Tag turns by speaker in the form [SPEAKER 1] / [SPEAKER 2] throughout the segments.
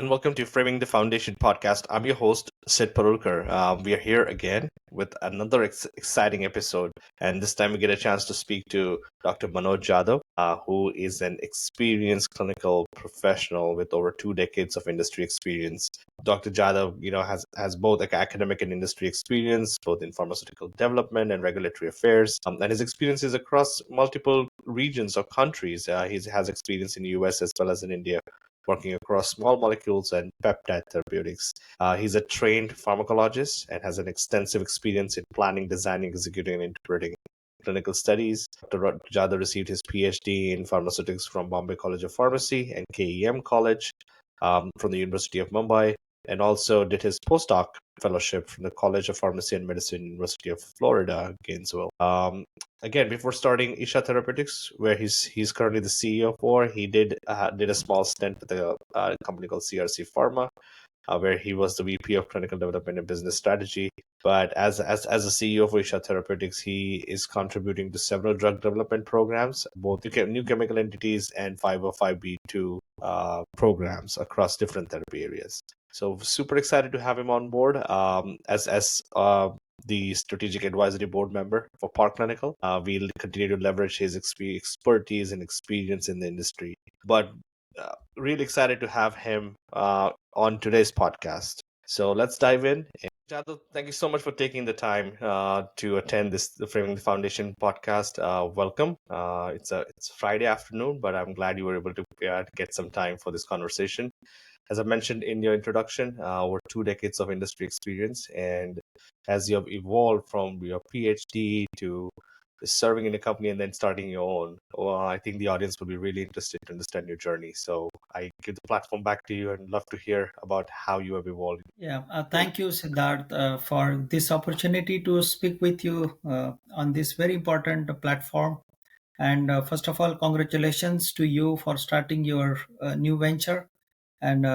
[SPEAKER 1] and welcome to Framing the Foundation podcast. I'm your host, Sid Parulkar. We are here again with another exciting episode, and this time we get a chance to speak to Dr. Manoj Jadhav, who is an experienced clinical professional with over 2 decades of industry experience. Dr. Jadhav, has both academic and industry experience, both in pharmaceutical development and regulatory affairs, and his experience is across multiple regions or countries. He has experience in the US as well as in India, working across small molecules and peptide therapeutics. He's a trained pharmacologist and has an extensive experience in planning, designing, executing, and interpreting clinical studies. Dr. Jadhav received his PhD in pharmaceutics from Bombay College of Pharmacy and KEM College from the University of Mumbai, and also did his postdoc fellowship from the College of Pharmacy and Medicine, University of Florida, Gainesville. Again, before starting ISHA Therapeutics, where he's currently the CEO for, he did a small stint with a company called CRC Pharma, where he was the VP of Clinical Development and Business Strategy. But as a CEO for ISHA Therapeutics, he is contributing to several drug development programs, both new chemical entities and 505(b)(2) programs across different therapy areas. So super excited to have him on board as the strategic advisory board member for Park Clinical. We'll continue to leverage his expertise and experience in the industry. But really excited to have him on today's podcast. So let's dive in. Jadhav, thank you so much for taking the time to attend the Framing the Foundation podcast. Welcome. It's Friday afternoon, but I'm glad you were able to get some time for this conversation. As I mentioned in your introduction, over 2 decades of industry experience, and as you have evolved from your PhD to serving in a company and then starting your own, well, I think the audience will be really interested to understand your journey. So I give the platform back to you and love to hear about how you have evolved.
[SPEAKER 2] Yeah, thank you, Siddharth, for this opportunity to speak with you on this very important platform. And first of all, congratulations to you for starting your new venture. And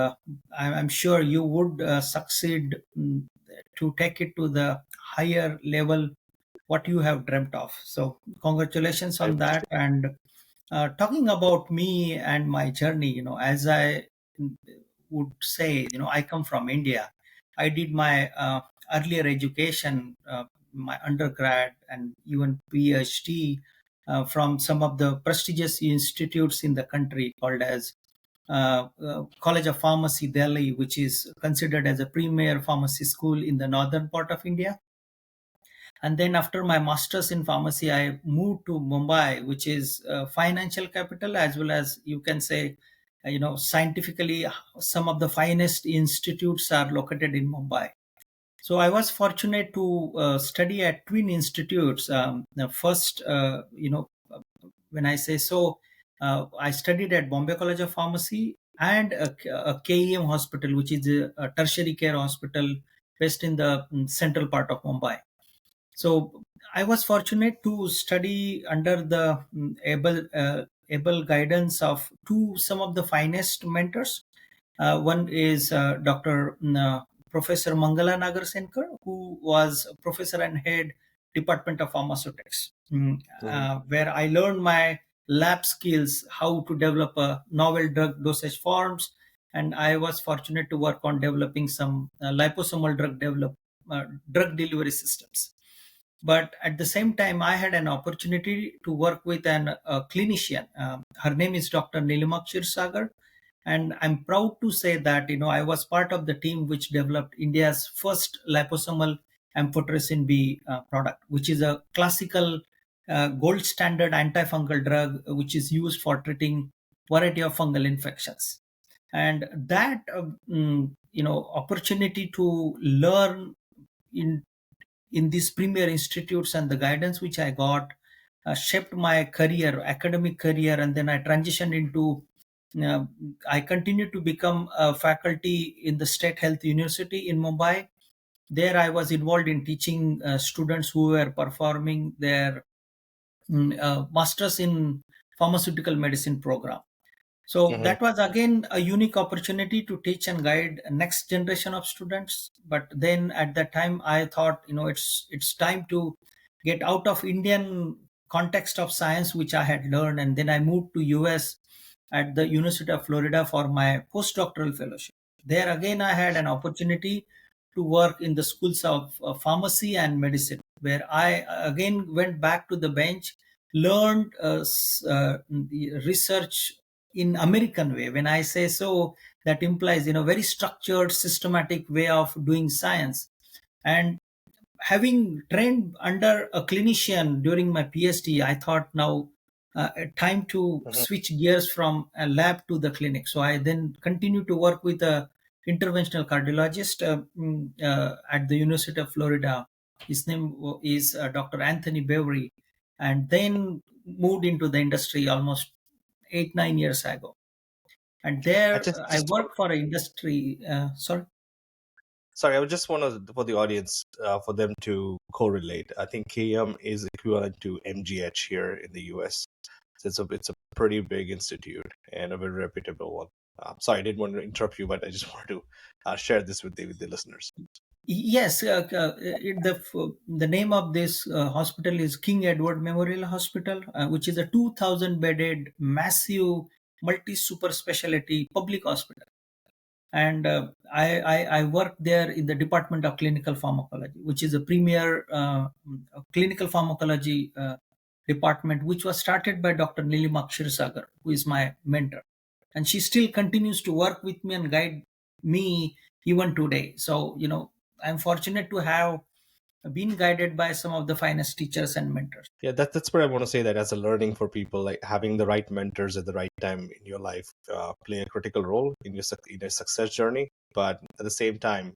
[SPEAKER 2] I'm sure you would succeed to take it to the higher level what you have dreamt of. So, congratulations
[SPEAKER 1] I
[SPEAKER 2] on that.
[SPEAKER 1] appreciate
[SPEAKER 2] And talking about me and my journey, as I would say, I come from India. I did my earlier education, my undergrad and even PhD from some of the prestigious institutes in the country called as College of Pharmacy, Delhi, which is considered as a premier pharmacy school in the northern part of India. And then after my master's in pharmacy, I moved to Mumbai, which is financial capital, as well as you can say, scientifically, some of the finest institutes are located in Mumbai. So I was fortunate to study at twin institutes. The first, when I say so, I studied at Bombay College of Pharmacy and a KEM hospital, which is a tertiary care hospital based in the central part of Mumbai. So I was fortunate to study under the able guidance of some of the finest mentors. One is Dr. Professor Mangala Nagarsenkar, who was professor and head Department of Pharmaceutics,
[SPEAKER 1] it.
[SPEAKER 2] where I learned my lab skills, how to develop a novel drug dosage forms, and I was fortunate to work on developing some liposomal drug delivery systems. But at the same time, I had an opportunity to work with a clinician. Her name is Dr. Nilima Sagar, and I'm proud to say that I was part of the team which developed India's first liposomal amphotericin B product, which is a classical gold standard antifungal drug which is used for treating variety of fungal infections. And that opportunity to learn in these premier institutes and the guidance which I got shaped my career, academic career, and then I transitioned into. I continued to become a faculty in the State Health University in Mumbai. There, I was involved in teaching students who were performing their masters in pharmaceutical medicine program. So
[SPEAKER 1] Mhm.
[SPEAKER 2] that was again a unique opportunity to teach and guide a next generation of students. But then at that time, I thought, it's time to get out of Indian context of science, which I had learned, and then I moved to US at the University of Florida for my postdoctoral fellowship. There again, I had an opportunity to work in the schools of pharmacy and medicine, where I again went back to the bench, learned the research in American way. When I say so, that implies very structured, systematic way of doing science. And having trained under a clinician during my PhD, I thought now time to
[SPEAKER 1] Mhm.
[SPEAKER 2] switch gears from a lab to the clinic. So I then continued to work with a interventional cardiologist at the University of Florida. His name is Dr. Anthony Bevery, and then moved into the industry almost 8 9 years ago. And
[SPEAKER 1] I
[SPEAKER 2] there I
[SPEAKER 1] just
[SPEAKER 2] worked for an industry. Sorry.
[SPEAKER 1] sorry, I would just want to for the audience for them to correlate. I think KM is equivalent to MGH here in the US. So it's a pretty big institute and a very reputable one. Sorry, I didn't want to interrupt you, but I just wanted to share this with the listeners.
[SPEAKER 2] Yes, the name of this hospital is King Edward Memorial Hospital, which is a 2,000 bedded, massive, multi super specialty public hospital. And I worked there in the Department of Clinical Pharmacology, which is a premier clinical pharmacology department, which was started by Dr. Nilima Kshirshagar, who is my mentor, and she still continues to work with me and guide me even today. So I'm fortunate to have been guided by some of the finest teachers and mentors.
[SPEAKER 1] Yeah, that's what I want to say. That as a learning for people, like having the right mentors at the right time in your life, play a critical role in in your success journey. But at the same time,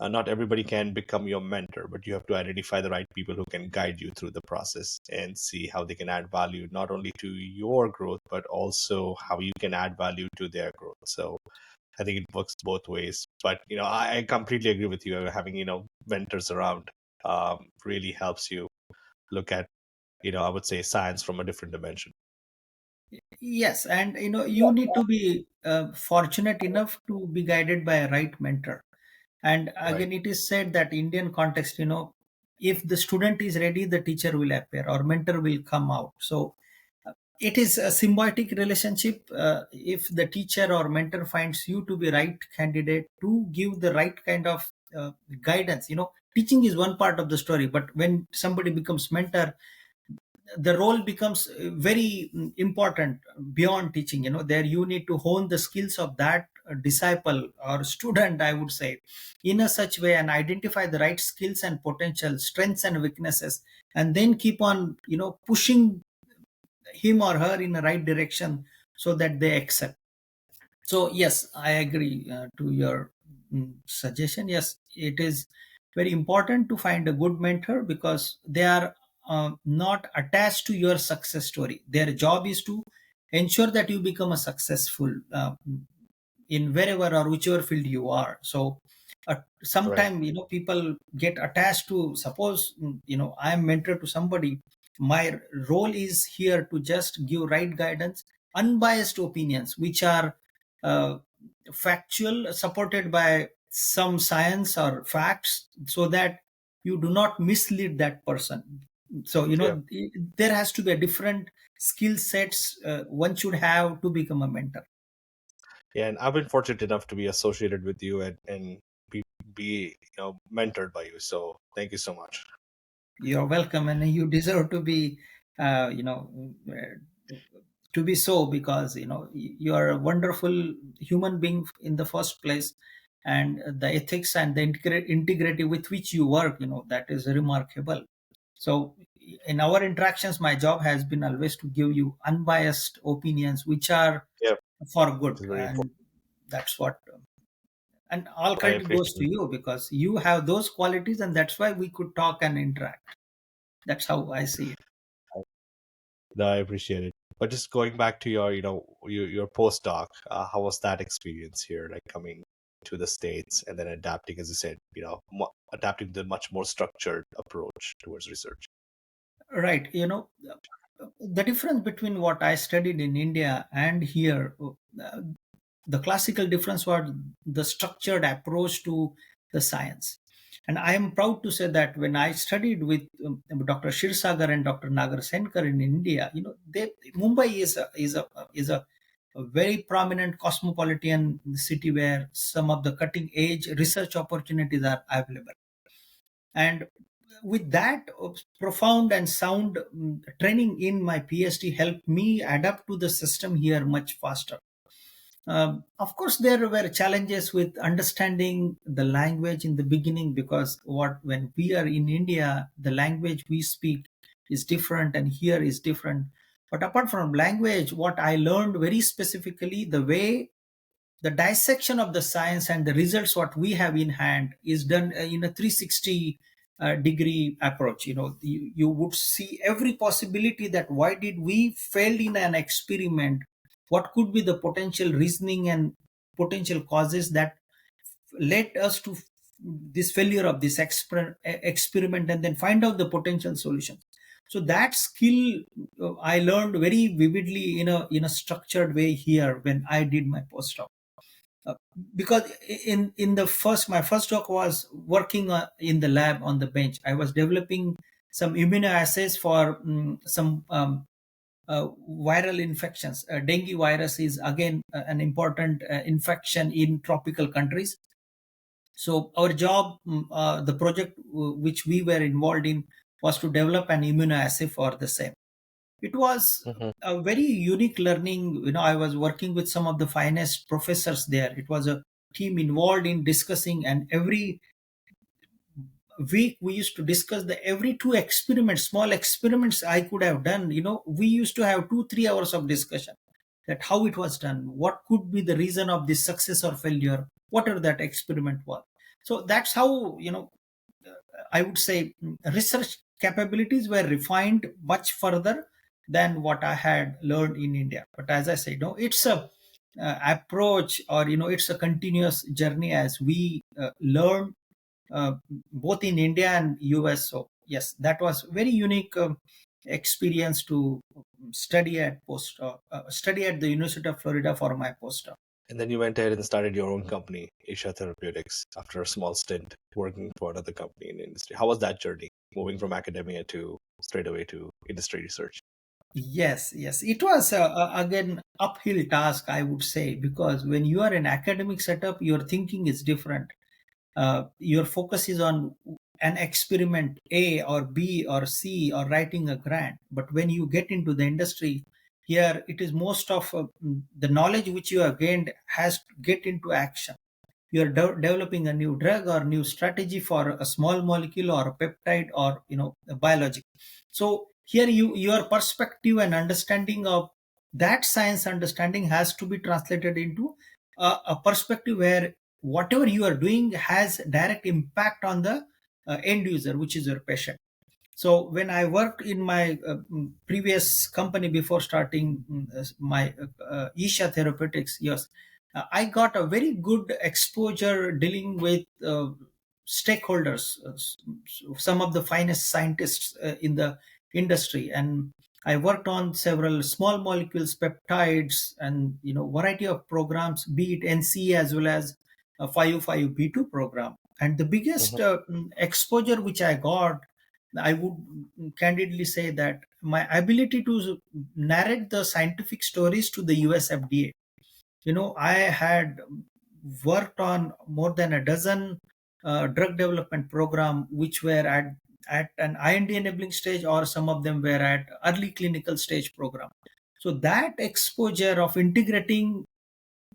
[SPEAKER 1] not everybody can become your mentor, but you have to identify the right people who can guide you through the process and see how they can add value not only to your growth, but also how you can add value to their growth. So I think it works both ways. But I completely agree with you. Having mentors around really helps you look at I would say science from a different dimension.
[SPEAKER 2] Yes, and you need to be fortunate enough to be guided by a right mentor. And
[SPEAKER 1] Right.
[SPEAKER 2] again, it is said that Indian context, if the student is ready, the teacher will appear or mentor will come out. So it is a symbiotic relationship. If the teacher or mentor finds you to be right candidate to give the right kind of guidance, teaching is one part of the story, but when somebody becomes mentor, the role becomes very important beyond teaching. There you need to hone the skills of that disciple or student, I would say, in a such way, and identify the right skills and potential strengths and weaknesses, and then keep on pushing him or her in the right direction so that they accept. So yes, I agree to your suggestion. Yes, it is very important to find a good mentor because they are not attached to your success story. Their job is to ensure that you become a successful in wherever or whichever field you are. So
[SPEAKER 1] Right.
[SPEAKER 2] sometimes people get attached to, suppose I am mentor to somebody. My role is here to just give right guidance, unbiased opinions which are uh, factual, supported by some science or facts, so that you do not mislead that person. So
[SPEAKER 1] Yeah.
[SPEAKER 2] there has to be a different skill sets one should have to become a mentor.
[SPEAKER 1] Yeah, and I've been fortunate enough to be associated with you and be mentored by you. So thank you so much.
[SPEAKER 2] You're welcome, and you deserve to be, to be so, because you are a wonderful human being in the first place, and the ethics and the integrity with which you work, that is remarkable. So, in our interactions, my job has been always to give you unbiased opinions, which are
[SPEAKER 1] Yeah,
[SPEAKER 2] for good,
[SPEAKER 1] it's very important.
[SPEAKER 2] and that's what. And all
[SPEAKER 1] I
[SPEAKER 2] credit goes
[SPEAKER 1] appreciate
[SPEAKER 2] to
[SPEAKER 1] it.
[SPEAKER 2] you because you have those qualities, and that's why we could talk and interact. That's how I see it.
[SPEAKER 1] No, I appreciate it. But just going back to your postdoc, how was that experience here? Like coming to the States and then adapting, as you said, adapting to the much more structured approach towards research.
[SPEAKER 2] Right. The difference between what I studied in India and here, the classical difference was the structured approach to the science. And I am proud to say that when I studied with Dr. Shirsagar and Dr. Nagar Senkar in India, Mumbai is a a very prominent cosmopolitan city where some of the cutting edge research opportunities are available. And with that profound and sound training in my PhD helped me adapt to the system here much faster. Of course, there were challenges with understanding the language in the beginning, because what when we are in India, the language we speak is different, and here is different. But apart from language, what I learned very specifically, the way the dissection of the science and the results what we have in hand is done in a 360 degree approach. You would see every possibility that why did we fail in an experiment, what could be the potential reasoning and potential causes that led us to this failure of this experiment, and then find out the potential solutions. So that skill I learned very vividly in a structured way here when I did my postdoc. uh, because in the first my first job was working in the lab on the bench. I was developing some immunoassays for some viral infections. Dengue virus is again an important infection in tropical countries. So our job, the project which we were involved in, was to develop an immunoassay for the same. It was
[SPEAKER 1] Hmm.
[SPEAKER 2] a very unique learning. I was working with some of the finest professors there. It was a team involved in discussing, and every week we used to discuss the every two experiments, small experiments I could have done. We used to have 2 3 hours of discussion, that how it was done, what could be the reason of this success or failure, whatever that experiment was. So that's how, I would say, research capabilities were refined much further than what I had learned in India. But as I say, no, it's a approach, or it's a continuous journey as we learn uh, both in India and US. So yes, that was very unique experience to study at the University of Florida for my postdoc.
[SPEAKER 1] And then you went ahead and started your own company, ISHA Therapeutics, after a small stint working for another company in the industry. How was that journey, moving from academia to straight away to industry research?
[SPEAKER 2] Yes, yes, it was again uphill task, I would say, because when you are in academic setup, your thinking is different. Your focus is on an experiment A or B or C, or writing a grant. But when you get into the industry, here it is most of the knowledge which you have gained has to get into action. You're developing a new drug or new strategy for a small molecule or a peptide, or a biologic. So here your perspective and understanding of that science understanding has to be translated into a perspective where whatever you are doing has direct impact on the end user, which is your patient. So when I worked in my previous company before starting my Isha Therapeutics, yes, I got a very good exposure dealing with stakeholders, some of the finest scientists in the industry, and I worked on several small molecules, peptides, and variety of programs, be it NC as well as a 505B2 program. And the biggest
[SPEAKER 1] Hmm.
[SPEAKER 2] exposure which I got, I would candidly say that my ability to narrate the scientific stories to the US FDA. I had worked on more than a dozen drug development program which were at an IND enabling stage, or some of them were at early clinical stage program. So that exposure of integrating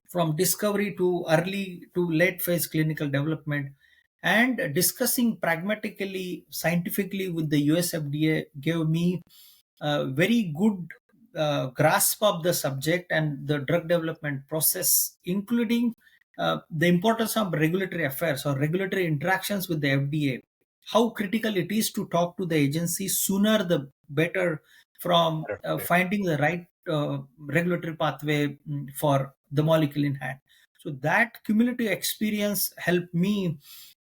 [SPEAKER 2] from discovery to early to late phase clinical development, and discussing pragmatically, scientifically with the US FDA, gave me a very good grasp of the subject and the drug development process, including the importance of regulatory affairs or regulatory interactions with the FDA, how critical it is to talk to the agency sooner the better, from
[SPEAKER 1] Better.
[SPEAKER 2] finding the right regulatory pathway for the molecule in hand. So that cumulative experience helped me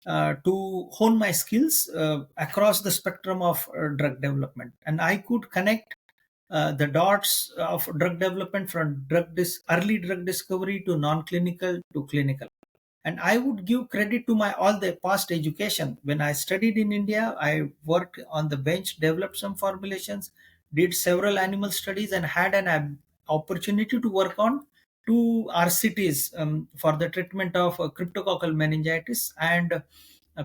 [SPEAKER 2] to hone my skills across the spectrum of drug development, and I could connect the dots of drug development from early drug discovery to non-clinical to clinical. And I would give credit to my all the past education. When I studied in India, I worked on the bench, developed some formulations, did several animal studies, and had an opportunity to work on two RCTs for the treatment of cryptococcal meningitis and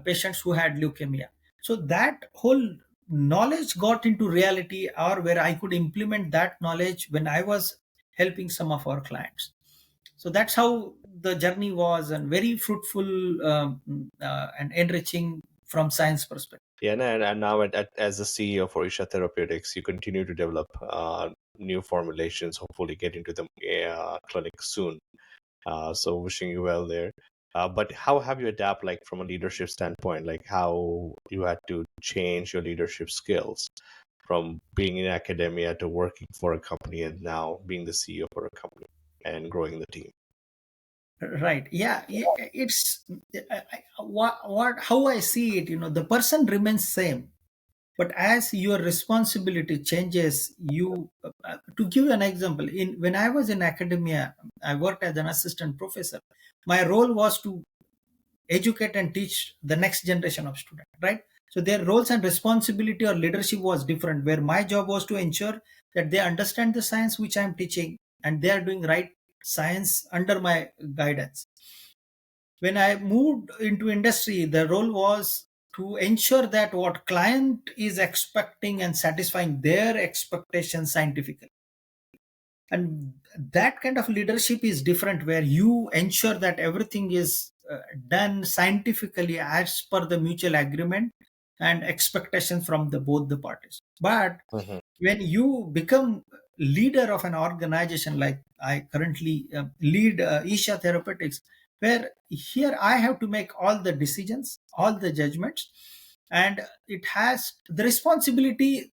[SPEAKER 2] patients who had leukemia. So that whole knowledge got into reality, or where I could implement that knowledge when I was helping some of our clients. So that's how the journey was, and very fruitful and enriching from science perspective.
[SPEAKER 1] Yeah, and now as the CEO for ISHA Therapeutics, you continue to develop new formulations, hopefully get into the clinic soon. So wishing you well there. But how have you adapt, like from a leadership standpoint, like how you had to change your leadership skills from being in academia to working for a company and now being the CEO for a company and growing the team?
[SPEAKER 2] Right. Yeah. It's what how I see it. The person remains same, but as your responsibility changes, to give you an example, in when I was in academia, I worked as an assistant professor. My role was to educate and teach the next generation of students, right? So their roles and responsibility or leadership was different, where my job was to ensure that they understand the science which I'm teaching and they are doing right science under my guidance. When I moved into industry, the role was to ensure that what client is expecting and satisfying their expectations scientifically. And that kind of leadership is different, where you ensure that everything is done scientifically as per the mutual agreement and expectation from the both the parties. But
[SPEAKER 1] Mhm.
[SPEAKER 2] when you become leader of an organization, like I currently lead ISHA Therapeutics, where here I have to make all the decisions, all the judgments, and it has the responsibility.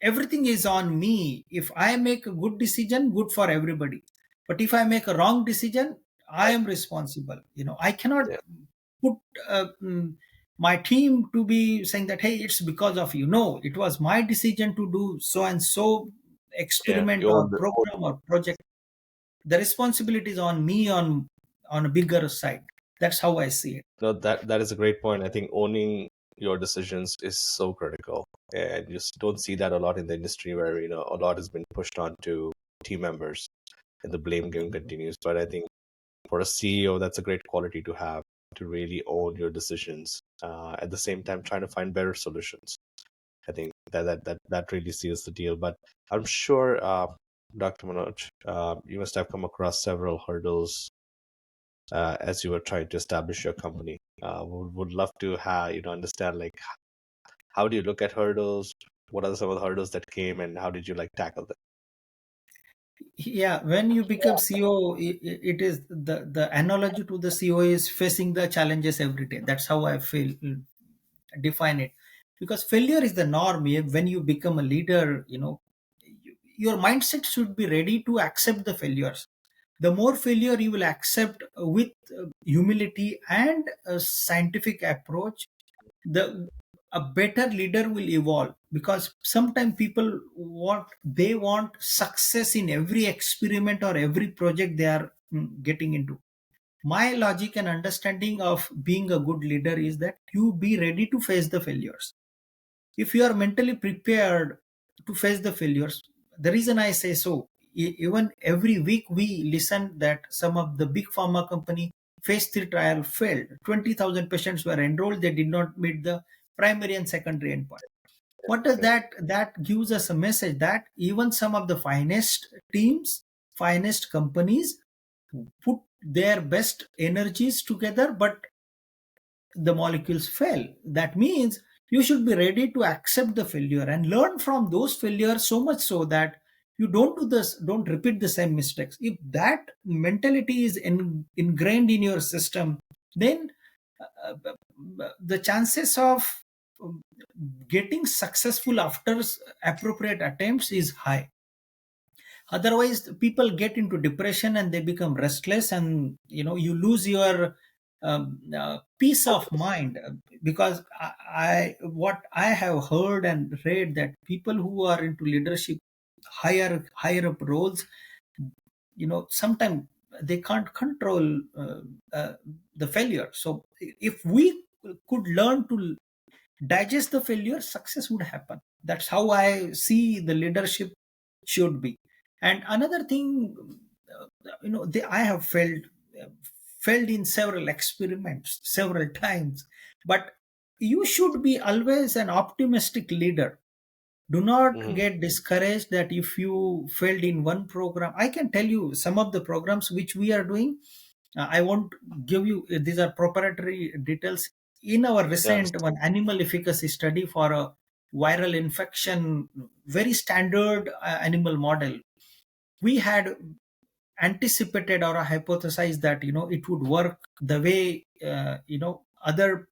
[SPEAKER 2] Everything is on me. If I make a good decision, good for everybody. But if I make a wrong decision, I am responsible. I cannot
[SPEAKER 1] Yeah,
[SPEAKER 2] put uh, mm, my team to be saying that, hey, it's because of you. No, it was my decision to do so and so
[SPEAKER 1] yeah.
[SPEAKER 2] experiment
[SPEAKER 1] You
[SPEAKER 2] or
[SPEAKER 1] own the
[SPEAKER 2] program or project. The responsibility is on me, on a bigger side. That's how I see it.
[SPEAKER 1] no, that is a great point. I think owning your decisions is so critical, and you just don't see that a lot in the industry where a lot has been pushed onto team members and the blame game continues. But I think for a CEO, that's a great quality to have, to really own your decisions. At the same time, trying to find better solutions. I think that really seals the deal. But I'm sure, Dr. Manoj, you must have come across several hurdles as you were trying to establish your company. Would love to have understand, like, how do you look at hurdles? What are some of the hurdles that came, and how did you like tackle them?
[SPEAKER 2] Yeah, when you become CEO, it is the analogy to the CEO is facing the challenges every day. That's how I feel, define it, because failure is the norm. When you become a leader, your mindset should be ready to accept the failures. The more failure you will accept with humility and a scientific approach, the a better leader will evolve, because sometimes people want success in every experiment or every project they are getting into. My logic and understanding of being a good leader is that you be ready to face the failures. If you are mentally prepared to face the failures, the reason I say so, even every week we listen that some of the big pharma company phase 3 trial failed. 20,000 patients were enrolled, they did not meet the primary and secondary endpoint. What does
[SPEAKER 1] Yeah.
[SPEAKER 2] that gives us a message that even some of the finest teams, finest companies put their best energies together, but the molecules fail. That means you should be ready to accept the failure and learn from those failures, so much so that you don't repeat the same mistakes. If that mentality is ingrained in your system, then the chances of um, getting successful after appropriate attempts is high. Otherwise people get into depression and they become restless, and you lose your peace of mind. Because what I have heard and read, that people who are into leadership, higher up roles, sometimes they can't control the failure. So if we could learn to digest the failure, success would happen. That's how I see the leadership should be. And another thing, I have failed in several experiments several times, but you should be always an optimistic leader. Do not
[SPEAKER 1] Hmm.
[SPEAKER 2] get discouraged that if you failed in one program. I can tell you some of the programs which we are doing. I won't give you, these are proprietary details. In our
[SPEAKER 1] Yes.
[SPEAKER 2] recent one animal efficacy study for a viral infection, very standard animal model, we had anticipated or hypothesized that it would work the way other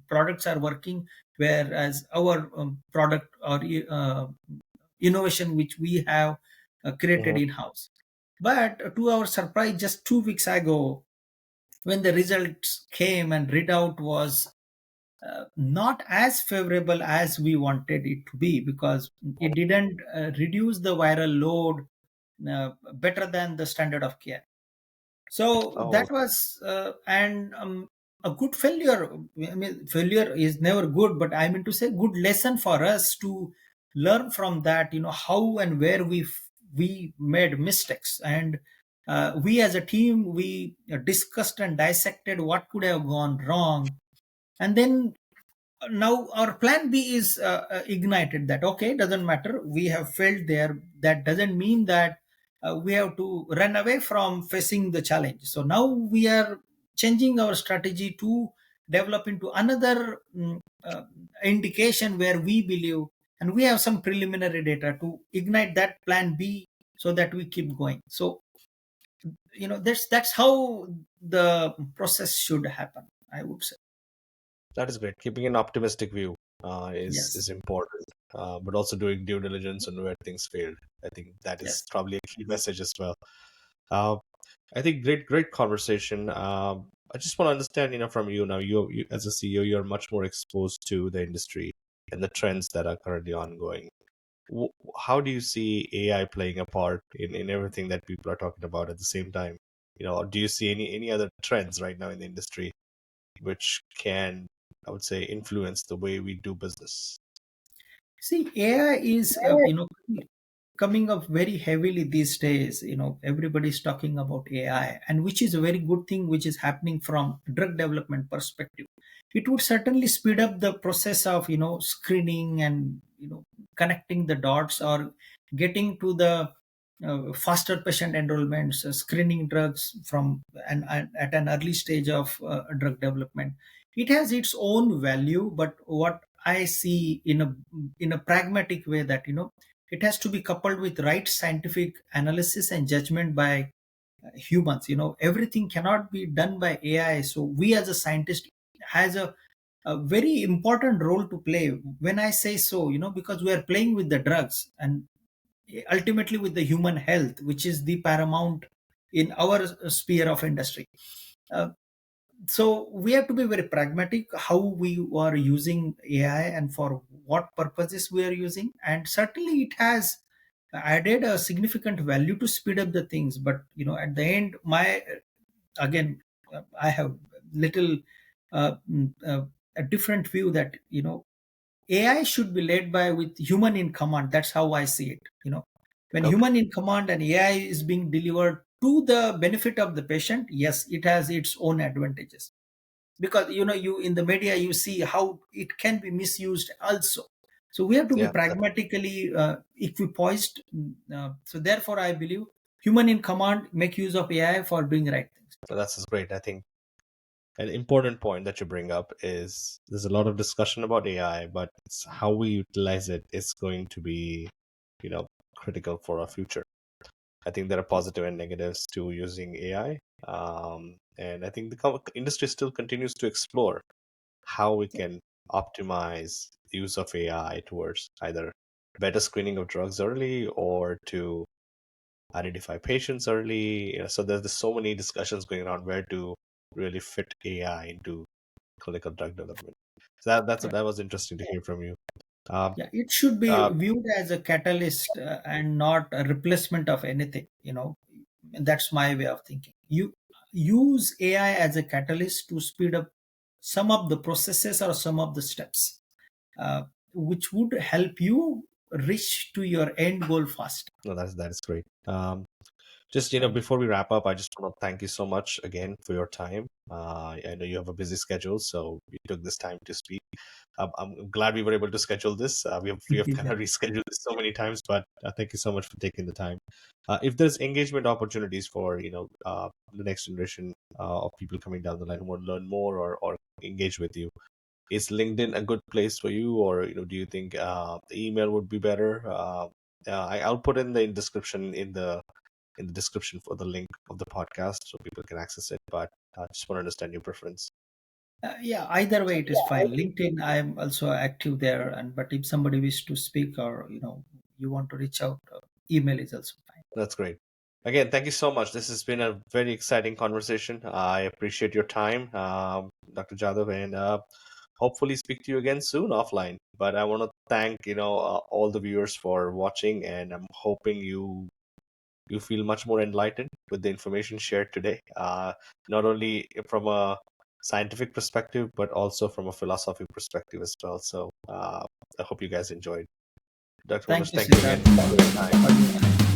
[SPEAKER 2] products are working, whereas our product or innovation which we have created
[SPEAKER 1] Hmm.
[SPEAKER 2] in house. But to our surprise, just 2 weeks ago, when the results came and readout was not as favorable as we wanted it to be, because it didn't reduce the viral load better than the standard of care. So
[SPEAKER 1] Oh,
[SPEAKER 2] that was and a good failure. I mean, failure is never good, but I mean to say good lesson for us to learn from that. How and where we made mistakes, and we as a team, we discussed and dissected what could have gone wrong, and then now our plan B is ignited. That okay, doesn't matter, we have failed there, that doesn't mean that we have to run away from facing the challenge. So now we are changing our strategy to develop into another indication where we believe, and we have some preliminary data to ignite that plan B so that we keep going. So that's how the process should happen, I would say.
[SPEAKER 1] that is great. Keeping an optimistic view is
[SPEAKER 2] Yes.
[SPEAKER 1] important, but also doing due diligence on where things failed. I think that is
[SPEAKER 2] Yes.
[SPEAKER 1] probably a key message as well. Uh, I think great conversation. I just want to understand, from you now. You as a CEO, you're much more exposed to the industry and the trends that are currently ongoing. How do you see AI playing a part in everything that people are talking about at the same time? Do you see any other trends right now in the industry which can, I would say, influence the way we do business?
[SPEAKER 2] See, AI is, coming up very heavily these days. Everybody's talking about AI, and which is a very good thing, which is happening from drug development perspective. It would certainly speed up the process of, screening and, connecting the dots, or getting to the faster patient enrollments, screening drugs from at an early stage of drug development. It has its own value, but what I see in a pragmatic way, that it has to be coupled with right scientific analysis and judgment by humans. Everything cannot be done by AI. So we as a scientist has a very important role to play. When I say so, because we are playing with the drugs and ultimately with the human health, which is the paramount in our sphere of industry. Uh, so we have to be very pragmatic how we are using AI and for what purposes we are using, and certainly it has added a significant value to speed up the things. But at the end, my again, I have little a different view, that AI should be led by with human in command. That's how I see it. When
[SPEAKER 1] Okay.
[SPEAKER 2] human in command and AI is being delivered to the benefit of the patient, yes, it has its own advantages. Because you in the media you see how it can be misused also. So we have to be
[SPEAKER 1] Yeah,
[SPEAKER 2] pragmatically equipoised. So therefore, I believe human in command make use of AI for doing right things.
[SPEAKER 1] that's great. I think an important point that you bring up is there's a lot of discussion about AI, but it's how we utilize it is going to be, you know, critical for our future. I think there are positive and negatives to using AI. And I think the industry still continues to explore how we can optimize the use of AI towards either better screening of drugs early or to identify patients early. So there's so many discussions going on where to really fit AI into clinical drug development. So that was interesting to hear from you. Um,
[SPEAKER 2] Yeah, it should be
[SPEAKER 1] uh,
[SPEAKER 2] viewed as a catalyst and not a replacement of anything. That's my way of thinking. You use AI as a catalyst to speed up some of the processes or some of the steps, uh, which would help you reach to your end goal fast.
[SPEAKER 1] no, that is great. Just,
[SPEAKER 2] Thank
[SPEAKER 1] before we wrap up, I just want to thank you so much again for your time. I know you have a busy schedule, so you took this time to speak. I'm glad we were able to schedule this. We have kind
[SPEAKER 2] you.
[SPEAKER 1] of rescheduled this so many times, but thank you so much for taking the time. If there's engagement opportunities for the next generation of people coming down the line who want to learn more or engage with you, is LinkedIn a good place for you, or do you think the email would be better? I'll put in the description in the description for the link of the podcast so people can access it. But I just want to understand your preference.
[SPEAKER 2] Yeah, either way it is fine. LinkedIn, I am also active there, and but if somebody wish to speak or you want to reach out, email is also fine.
[SPEAKER 1] That's great. Again, thank you so much. This has been a very exciting conversation. I appreciate your time, Dr. Jadhav, and hopefully speak to you again soon offline. But I want to thank all the viewers for watching, and I'm hoping you feel much more enlightened with the information shared today, not only from a scientific perspective, but also from a philosophical perspective as well. So I hope you guys enjoyed. Dr.
[SPEAKER 2] Thank
[SPEAKER 1] Manoj,
[SPEAKER 2] you,
[SPEAKER 1] thank you
[SPEAKER 2] Siddharth,
[SPEAKER 1] again for your time.
[SPEAKER 2] for your time.